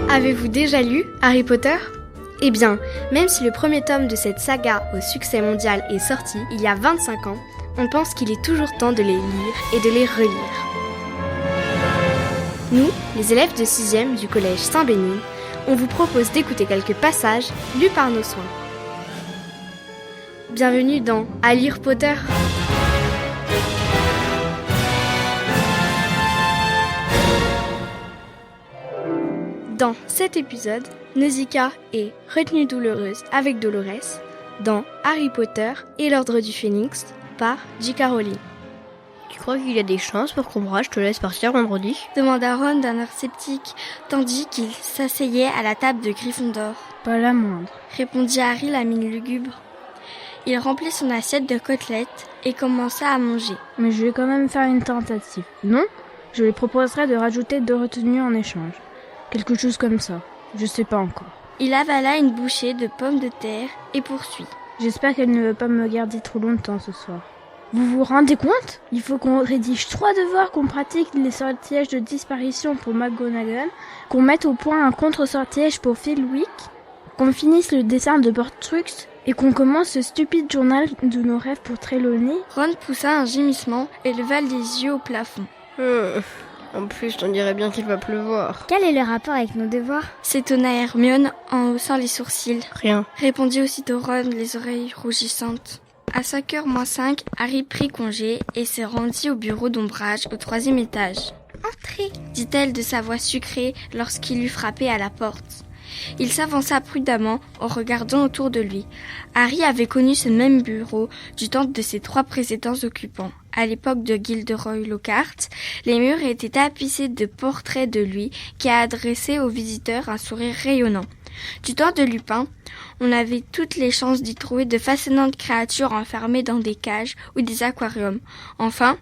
Avez-vous déjà lu Harry Potter ? Eh bien, même si le premier tome de cette saga au succès mondial est sorti il y a 25 ans, on pense qu'il est toujours temps de les lire et de les relire. Nous, les élèves de 6e du collège Saint-Bénigne, on vous propose d'écouter quelques passages lus par nos soins. Bienvenue dans À lire Potter. Dans cet épisode, Nausicaa est retenue douloureuse avec Dolores dans Harry Potter et l'Ordre du Phénix par J.K. Rowling. Tu crois qu'il y a des chances pour qu'Ombrage te laisse partir vendredi ? Demanda Ron d'un air sceptique, tandis qu'il s'asseyait à la table de Gryffondor. Pas la moindre, Répondit Harry la mine lugubre. Il remplit son assiette de côtelettes et commença à manger. mais je vais quand même faire une tentative. Non ? Je lui proposerai de rajouter 2 retenues en échange. Quelque chose comme ça. Je sais pas encore. Il avala une bouchée de pommes de terre et poursuit. J'espère qu'elle ne veut pas me garder trop longtemps ce soir. Vous vous rendez compte ? Il faut qu'on rédige 3 devoirs, qu'on pratique les sortilèges de disparition pour McGonagall, qu'on mette au point un contre-sortilège pour Flitwick, qu'on finisse le dessin de Portrux et qu'on commence ce stupide journal de nos rêves pour Trelawney. Ron poussa un gémissement et leva les yeux au plafond. En plus, on dirait bien qu'il va pleuvoir. Quel est le rapport avec nos devoirs ? S'étonna Hermione en haussant les sourcils. Rien. Répondit aussitôt Ron, les oreilles rougissantes. À 5h moins 5, Harry prit congé et se rendit au bureau d'Ombrage au 3e étage. « Entrez !» dit-elle de sa voix sucrée lorsqu'il eut frappé à la porte. Il s'avança prudemment en regardant autour de lui. Harry avait connu ce même bureau du temps de ses 3 précédents occupants. À l'époque de Gilderoy Lockhart, les murs étaient tapissés de portraits de lui qui adressaient aux visiteurs un sourire rayonnant. Du temps de Lupin, on avait toutes les chances d'y trouver de fascinantes créatures enfermées dans des cages ou des aquariums. Enfin,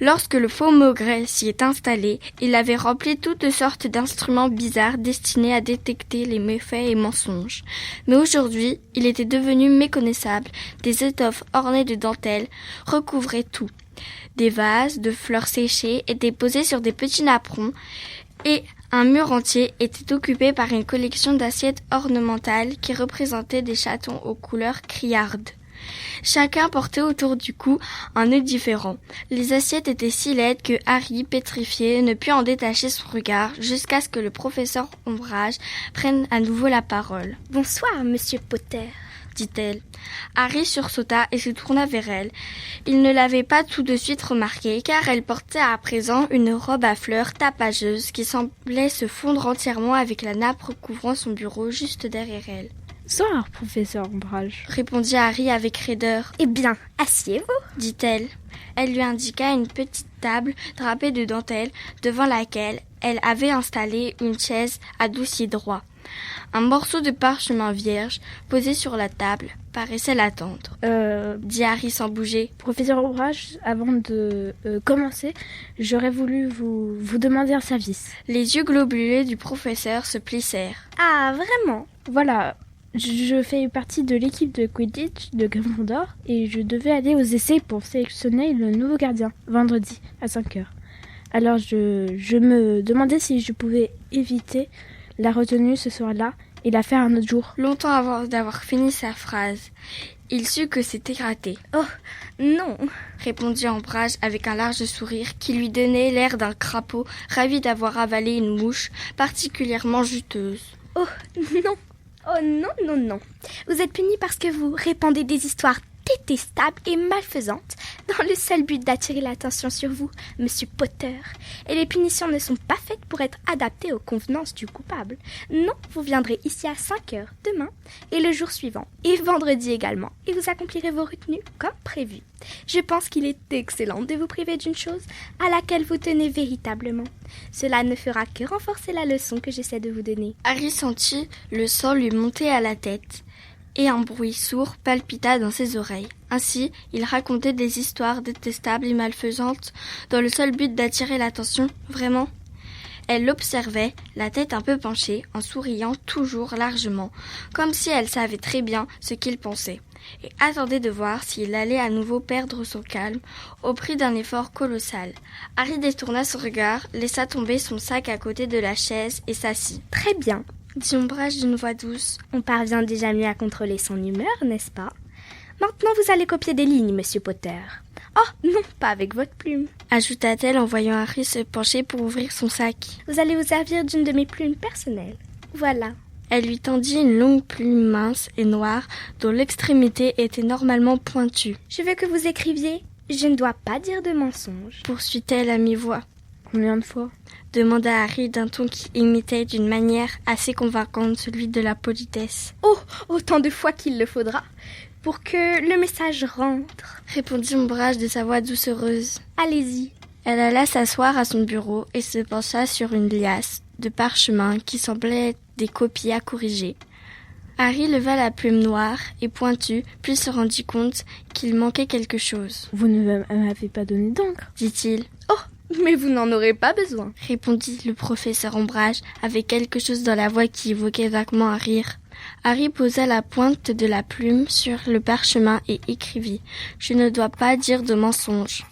lorsque le faux Maugret s'y est installé, il avait rempli toutes sortes d'instruments bizarres destinés à détecter les méfaits et mensonges. Mais aujourd'hui, il était devenu méconnaissable. Des étoffes ornées de dentelles recouvraient tout. Des vases de fleurs séchées étaient posés sur des petits napperons et un mur entier était occupé par une collection d'assiettes ornementales qui représentaient des chatons aux couleurs criardes. Chacun portait autour du cou un œil différent. Les assiettes étaient si laides que Harry, pétrifié, ne put en détacher son regard jusqu'à ce que le professeur Ombrage prenne à nouveau la parole. « Bonsoir, monsieur Potter », dit-elle. Harry sursauta et se tourna vers elle. Il ne l'avait pas tout de suite remarqué, car elle portait à présent une robe à fleurs tapageuse qui semblait se fondre entièrement avec la nappe recouvrant son bureau juste derrière elle. « Bonsoir, professeur Ombrage », répondit Harry avec raideur. « Eh bien, asseyez-vous » dit-elle. Elle lui indiqua une petite table drapée de dentelle devant laquelle elle avait installé une chaise à dossier droit. Un morceau de parchemin vierge posé sur la table paraissait l'attendre. Dit Harry sans bouger. Professeur Ombrage, avant de commencer, j'aurais voulu vous demander un service. Les yeux globuleux du professeur se plissèrent. « Ah, vraiment ? Voilà, je fais partie de l'équipe de Quidditch de Gryffondor et je devais aller aux essais pour sélectionner le nouveau gardien, vendredi, à 5h. Alors je me demandais si je pouvais éviter la retenue ce soir-là et la faire un autre jour. » Longtemps avant d'avoir fini sa phrase, il sut que c'était raté. « Oh, non !» répondit Ombrage avec un large sourire qui lui donnait l'air d'un crapaud ravi d'avoir avalé une mouche particulièrement juteuse. « Oh, non ! Oh non, non, non. Vous êtes puni parce que vous répandez des histoires détestables et malfaisantes dans le seul but d'attirer l'attention sur vous, monsieur Potter. Et les punitions ne sont pas faites pour être adaptées aux convenances du coupable. Non, vous viendrez ici à 5h demain et le jour suivant, et vendredi également, et vous accomplirez vos retenues comme prévu. Je pense qu'il est excellent de vous priver d'une chose à laquelle vous tenez véritablement. Cela ne fera que renforcer la leçon que j'essaie de vous donner. » Harry sentit le sang lui monter à la tête et un bruit sourd palpita dans ses oreilles. Ainsi, il racontait des histoires détestables et malfaisantes dans le seul but d'attirer l'attention, vraiment. Elle l'observait, la tête un peu penchée, en souriant toujours largement, comme si elle savait très bien ce qu'il pensait. et attendait de voir s'il allait à nouveau perdre son calme au prix d'un effort colossal. Harry détourna son regard, laissa tomber son sac à côté de la chaise et s'assit. « Très bien, » dit Ombrage d'une voix douce. « On parvient déjà mieux à contrôler son humeur, n'est-ce pas ? Maintenant, vous allez copier des lignes, Monsieur Potter. Oh, non, pas avec votre plume, » ajouta-t-elle en voyant Harry se pencher pour ouvrir son sac. « Vous allez vous servir d'une de mes plumes personnelles. Voilà. » Elle lui tendit une longue plume mince et noire dont l'extrémité était normalement pointue. « Je veux que vous écriviez « Je ne dois pas dire de mensonges », poursuit-elle à mi-voix. « Combien de fois ?» demanda Harry d'un ton qui imitait d'une manière assez convaincante celui de la politesse. « Oh, autant de fois qu'il le faudra, pour que le message rentre, » répondit Ombrage de sa voix doucereuse. « Allez-y. » Elle alla s'asseoir à son bureau et se pencha sur une liasse de parchemin qui semblait des copies à corriger. Harry leva la plume noire et pointue, puis se rendit compte qu'il manquait quelque chose. « Vous ne m'avez pas donné d'encre ?» dit-il. « Oh, mais vous n'en aurez pas besoin !» répondit le professeur Ombrage avec quelque chose dans la voix qui évoquait vaguement un rire. Harry posa la pointe de la plume sur le parchemin et écrivit « Je ne dois pas dire de mensonges ».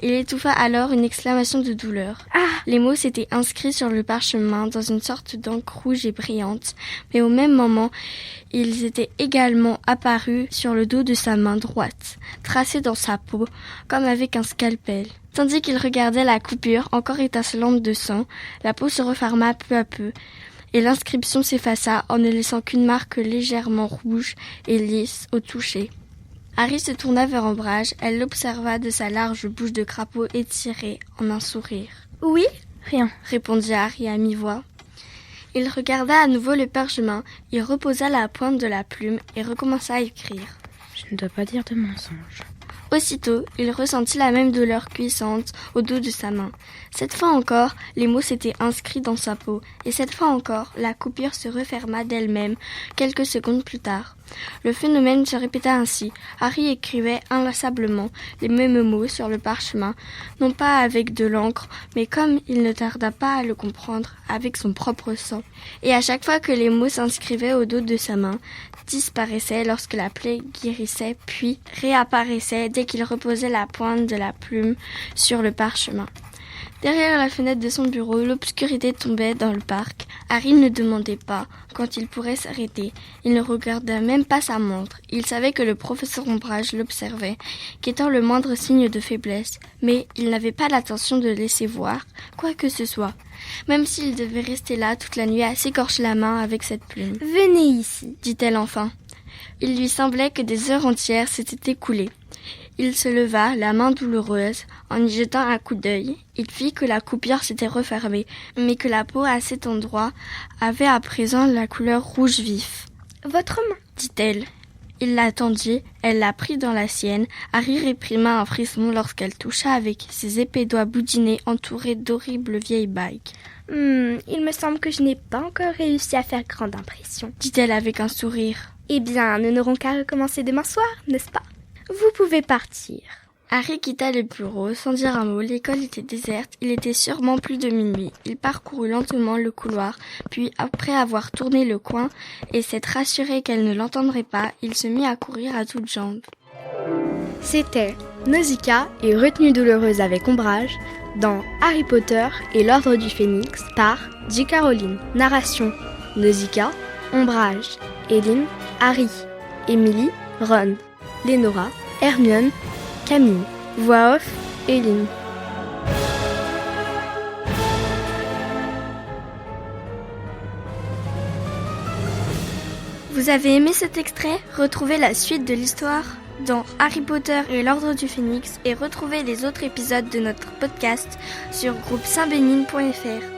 Il étouffa alors une exclamation de douleur. Ah ! Les mots s'étaient inscrits sur le parchemin dans une sorte d'encre rouge et brillante, mais au même moment, ils étaient également apparus sur le dos de sa main droite, tracés dans sa peau, comme avec un scalpel. Tandis qu'il regardait la coupure encore étincelante de sang, la peau se referma peu à peu, et l'inscription s'effaça en ne laissant qu'une marque légèrement rouge et lisse au toucher. Harry se tourna vers Ombrage, elle l'observa de sa large bouche de crapaud étirée en un sourire. « Oui ?» Rien, répondit Harry à mi-voix. Il regarda à nouveau le parchemin, il reposa la pointe de la plume et recommença à écrire. « Je ne dois pas dire de mensonges. » Aussitôt, il ressentit la même douleur cuisante au dos de sa main. Cette fois encore, les mots s'étaient inscrits dans sa peau, et cette fois encore, la coupure se referma d'elle-même quelques secondes plus tard. Le phénomène se répéta ainsi. Harry écrivait inlassablement les mêmes mots sur le parchemin, non pas avec de l'encre, mais comme il ne tarda pas à le comprendre, avec son propre sang. Et à chaque fois que les mots s'inscrivaient au dos de sa main, disparaissaient lorsque la plaie guérissait, puis réapparaissaient dès qu'il reposait la pointe de la plume sur le parchemin. Derrière la fenêtre de son bureau, l'obscurité tombait dans le parc. Harry ne demandait pas quand il pourrait s'arrêter. Il ne regarda même pas sa montre. Il savait que le professeur Ombrage l'observait, qu'étant le moindre signe de faiblesse, mais il n'avait pas l'intention de laisser voir quoi que ce soit, même s'il devait rester là toute la nuit à s'écorcher la main avec cette plume. « Venez ici », dit-elle enfin. Il lui semblait que des heures entières s'étaient écoulées. Il se leva, la main douloureuse, en y jetant un coup d'œil. Il vit que la coupure s'était refermée, mais que la peau à cet endroit avait à présent la couleur rouge vif. « Votre main » dit-elle. Il la tendit, elle la prit dans la sienne. Harry réprima un frisson lorsqu'elle toucha avec ses épais doigts boudinés entourés d'horribles vieilles bagues. « Il me semble que je n'ai pas encore réussi à faire grande impression, » dit-elle avec un sourire. « Eh bien, nous n'aurons qu'à recommencer demain soir, n'est-ce pas ? Vous pouvez partir. » Harry quitta le bureau sans dire un mot. L'école était déserte. Il était sûrement plus de minuit. Il parcourut lentement le couloir, puis après avoir tourné le coin et s'être rassuré qu'elle ne l'entendrait pas, il se mit à courir à toutes jambes. C'était Nausicaa et Retenue douloureuse avec Ombrage dans Harry Potter et l'Ordre du Phénix par J.K. Rowling. Narration Nausicaa, Ombrage, Hélène, Harry, Emily, Ron, Lénora, Hermione, Camille. Voix off, Hélène. Vous avez aimé cet extrait ? Retrouvez la suite de l'histoire dans Harry Potter et l'Ordre du Phénix et retrouvez les autres épisodes de notre podcast sur groupe saintbénigne.fr.